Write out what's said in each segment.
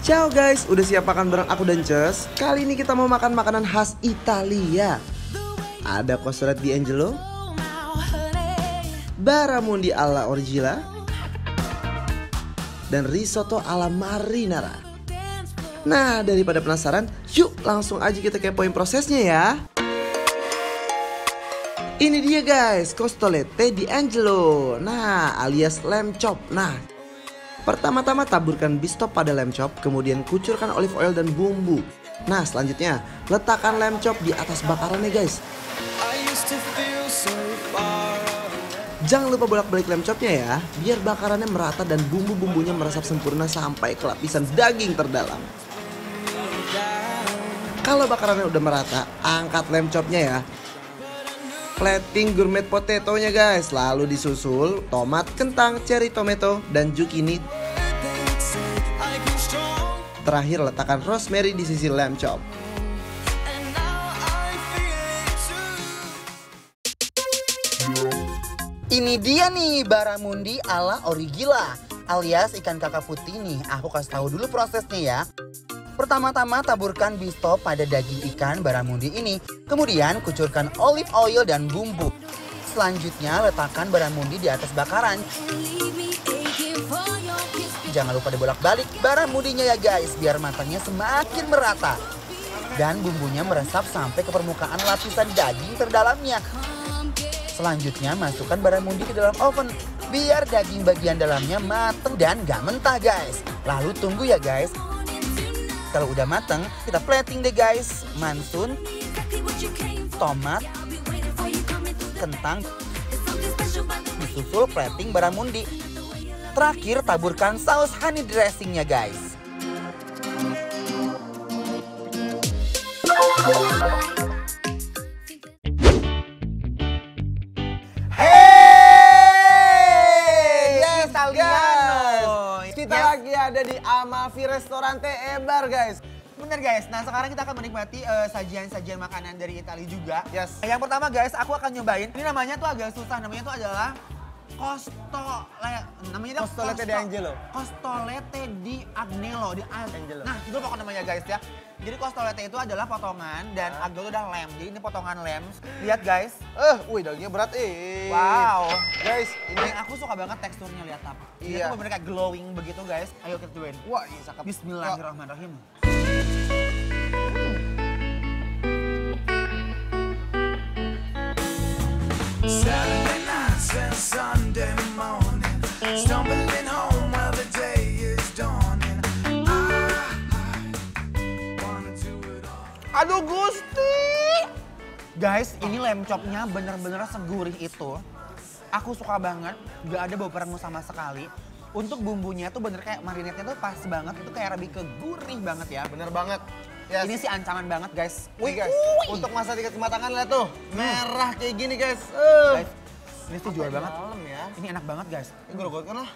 Ciao guys, udah siap makan bareng aku dan Cus? Kali ini kita mau makan makanan khas Italia. Ada costolette di Angelo, barramundi alla Orgila, dan risotto alla marinara. Nah, daripada penasaran, yuk langsung aja kita kepoin prosesnya ya. Ini dia guys, costolette di Angelo. Nah, alias lamb chop. Nah, pertama-tama taburkan beef stock pada lamb chop, kemudian kucurkan olive oil dan bumbu. Nah, selanjutnya letakkan lamb chop di atas bakarannya guys. Jangan lupa bolak-balik lamb chopnya ya, biar bakarannya merata dan bumbu-bumbunya meresap sempurna sampai ke lapisan daging terdalam. Kalau bakarannya udah merata, angkat lamb chopnya ya. Plating gourmet potatonya guys, lalu disusul tomat, kentang, cherry tomato, dan zucchini. Terakhir letakkan rosemary di sisi lamb chop. Ini dia nih barramundi alla Orgila alias ikan kakak putih nih. Aku kasih tahu dulu prosesnya ya. Pertama-tama taburkan beef stock pada daging ikan barramundi ini. Kemudian kucurkan olive oil dan bumbu. Selanjutnya letakkan barramundi di atas bakaran. Jangan lupa dibolak-balik barramundinya ya guys, biar matangnya semakin merata. Dan bumbunya meresap sampai ke permukaan lapisan daging terdalamnya. Selanjutnya masukkan barramundi ke dalam oven biar daging bagian dalamnya mateng dan gak mentah guys. Lalu tunggu ya guys. Kalau udah mateng, kita plating deh guys. Mansun, tomat, kentang, disusul plating barramundi. Terakhir taburkan saus honey dressingnya guys. Kita lagi ada di Amavi Ristorante Ebar guys. Bener guys, nah sekarang kita akan menikmati sajian-sajian makanan dari Italia juga. Yes. Yang pertama guys, aku akan nyobain. Ini namanya tuh agak susah, namanya tuh adalah Costolette di Angelo. Costolette di Agnello, Angelo. Nah, itu pokoknya namanya guys ya. Jadi costolette itu adalah potongan dan Agnello udah lamb. Jadi ini potongan lamb. Lihat guys. Wih dagingnya berat Wow. Guys, ini Aku suka banget teksturnya, lihat apa. Ini Iya. tuh bener-bener kayak glowing begitu guys. Ayo kita cobain. wah ini cakep. Bismillahirrahmanirrahim. Saturday nights and Sunday morning, stumbling home while the day is dawning. I wanna do it all. Aduh Gusti. Guys, ini lamb chopnya bener-bener segurih itu. Aku suka banget, gak ada bau perengus sama sekali. Untuk bumbunya tuh bener kayak marinade-nya tuh pas banget, itu kayak lebih ke gurih banget ya. Bener banget. Yes. Ini sih ancaman banget guys. Wih guys, untuk masa tingkat kematangan lihat tuh, merah kayak gini guys. Guys, ini sih jual banget. Malam ya. Ini enak banget guys. Grogokan lah.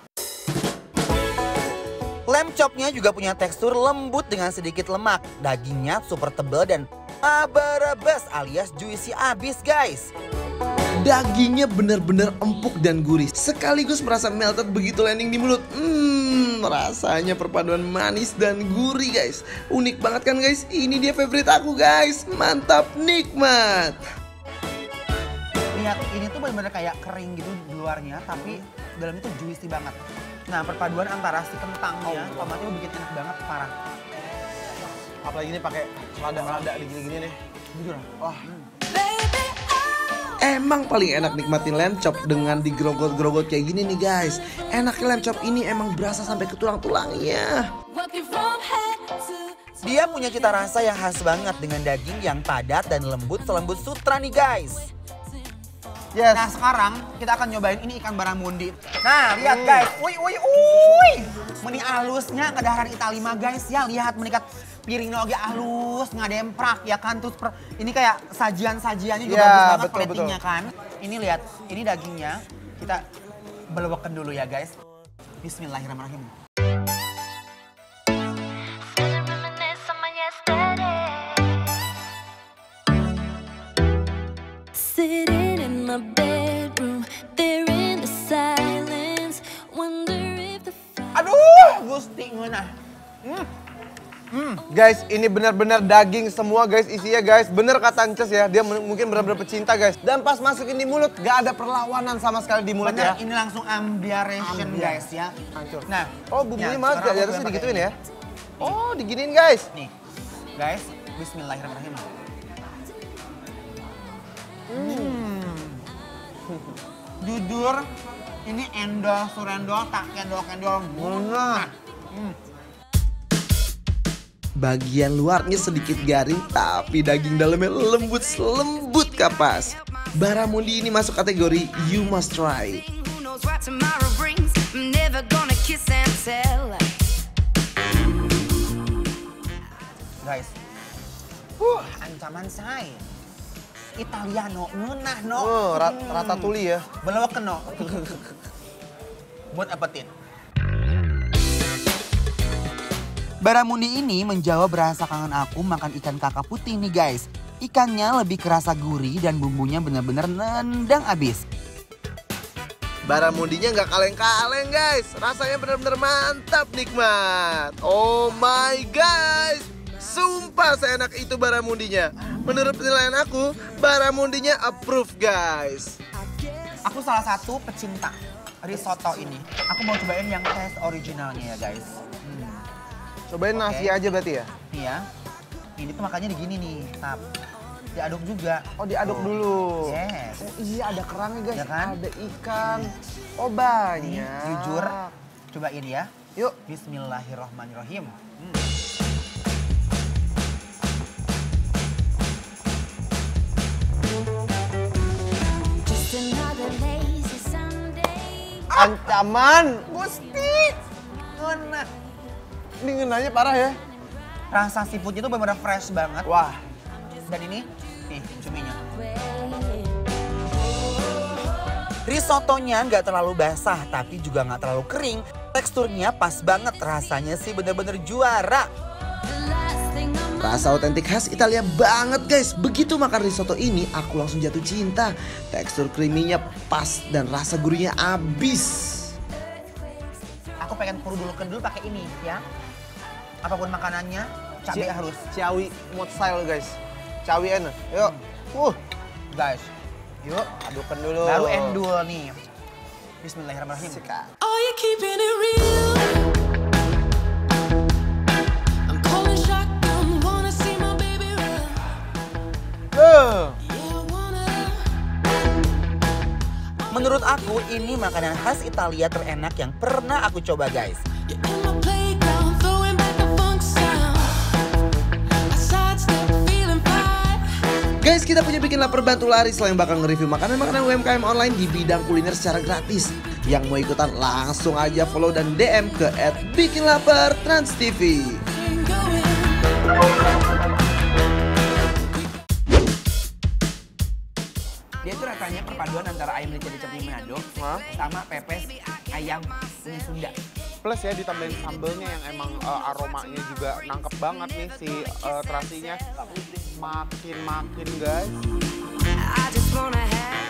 Lamb chopnya juga punya tekstur lembut dengan sedikit lemak. Dagingnya super tebal dan abarabas alias juicy abis guys. Dagingnya bener-bener empuk dan gurih, sekaligus merasa melted begitu landing di mulut. Rasanya perpaduan manis dan gurih guys. Unik banget kan guys? Ini dia favorit aku guys. Mantap, nikmat. Lihat, ini tuh benar-benar kayak kering gitu di luarnya, tapi dalamnya tuh juicy banget. Nah, perpaduan antara si kentangnya, tomatnya bikin enak banget, parah. Apalagi ini pakai lada di gini-gini nih. Jujur. Wah. Emang paling enak nikmatin lamb chop dengan digerogot-gerogot kayak gini nih guys. Enaknya lamb chop ini emang berasa sampai ke tulang-tulangnya. Dia punya cita rasa yang khas banget dengan daging yang padat dan lembut selembut sutra nih guys. Yes. Nah sekarang kita akan nyobain ini ikan barramundi. Nah lihat guys, wih. Meni halusnya kedaharan Italia guys ya, lihat menikat piringnya lagi halus, ngademprak ya kan. Terus ini kayak sajian-sajiannya juga bagus banget platingnya kan. Ini lihat, ini dagingnya kita belewekkan dulu ya guys. Bismillahirrahmanirrahim. Sitting in my bedroom, there in the silence, wonder if the Aduh, Gusti ngeunah. Guys, ini benar-benar daging semua guys isinya guys. Bener kata Ances ya, dia mungkin benar-benar pecinta guys. Dan pas masukin di mulut, gak ada perlawanan sama sekali di mulut Bener, ya. ini langsung ambiaration guys ya. Hancur. Nah, Oh bumbunya malah sekarang di aku atasnya pakai digituin ini. ya. Oh diginiin guys. Nih, guys, bismillahirrahmanirrahim. Jujur, ini endol, surendol, tak kendol-kendol. Bener. Bagian luarnya sedikit garing tapi daging dalamnya lembut kapas. Baramundi ini masuk kategori you must try. Who knows what tomorrow brings? I'm never gonna kiss and tell. Guys, ancaman saya. Italiano, ngenah no. Oh, ratatouille ya. Belok no. Buat apetit. Baramundi ini menjawab rasa kangen aku makan ikan kakap putih nih guys. Ikannya lebih kerasa gurih dan bumbunya benar-benar nendang abis. Baramundinya nggak kaleng-kaleng guys. Rasanya benar-benar mantap nikmat. Oh my guys. Sumpah seenak itu baramundinya. Menurut penilaian aku, baramundinya approve guys. Aku salah satu pecinta risotto ini. Aku mau cobain yang taste originalnya ya guys. Cobain nasi aja berarti ya. Nih ya. Ini tuh makanya digini nih, tap. Diaduk juga. Oh diaduk dulu. Yes. Oh iya ada kerangnya guys. Ya kan? Ada ikan. Oh Nih, banyak. jujur, cobain ya. Yuk. Bismillahirrahmanirrahim. Just another lazy Sunday. Ancaman. Gusti, ngena. Ini ngenanya parah ya. Rasa seafoodnya tuh benar-benar fresh banget. Wah. Dan ini, nih cuminya. Risottonya nggak terlalu basah, tapi juga nggak terlalu kering. Teksturnya pas banget, rasanya sih bener-bener juara. The last thing on my Rasa otentik khas Italia banget guys. Begitu makan risotto ini, aku langsung jatuh cinta. Tekstur creamy-nya pas dan rasa gurihnya abis. Aku pengen kedul pakai ini ya. Apapun makanannya, cabai harus. Ciawi mod style guys. Ciawi enak. Yuk. Guys, yuk. Adukkan dulu. Baru endul nih. Bismillahirrahmanirrahim. Are you keeping it real? I'm calling shotgun, wanna see my baby run. Yeah, I wanna. Menurut aku ini makanan khas Italia terenak yang pernah aku coba guys. You're in my playground, throwing back the funk sound. I sidestep, feeling fine. Guys, kita punya Bikin Lapar Bantu Lari selain bakal nge-review makanan-makanan UMKM online di bidang kuliner secara gratis. Yang mau ikutan langsung aja follow dan DM ke @bikinlapartransTV. Ain't going. Dia tuh rasanya perpaduan antara ayam rica-rica di Manado sama pepes ayam ini Sunda. Plus ya ditambahin sambelnya yang emang aromanya juga nangkep banget nih si terasinya. Makin guys. I just wanna have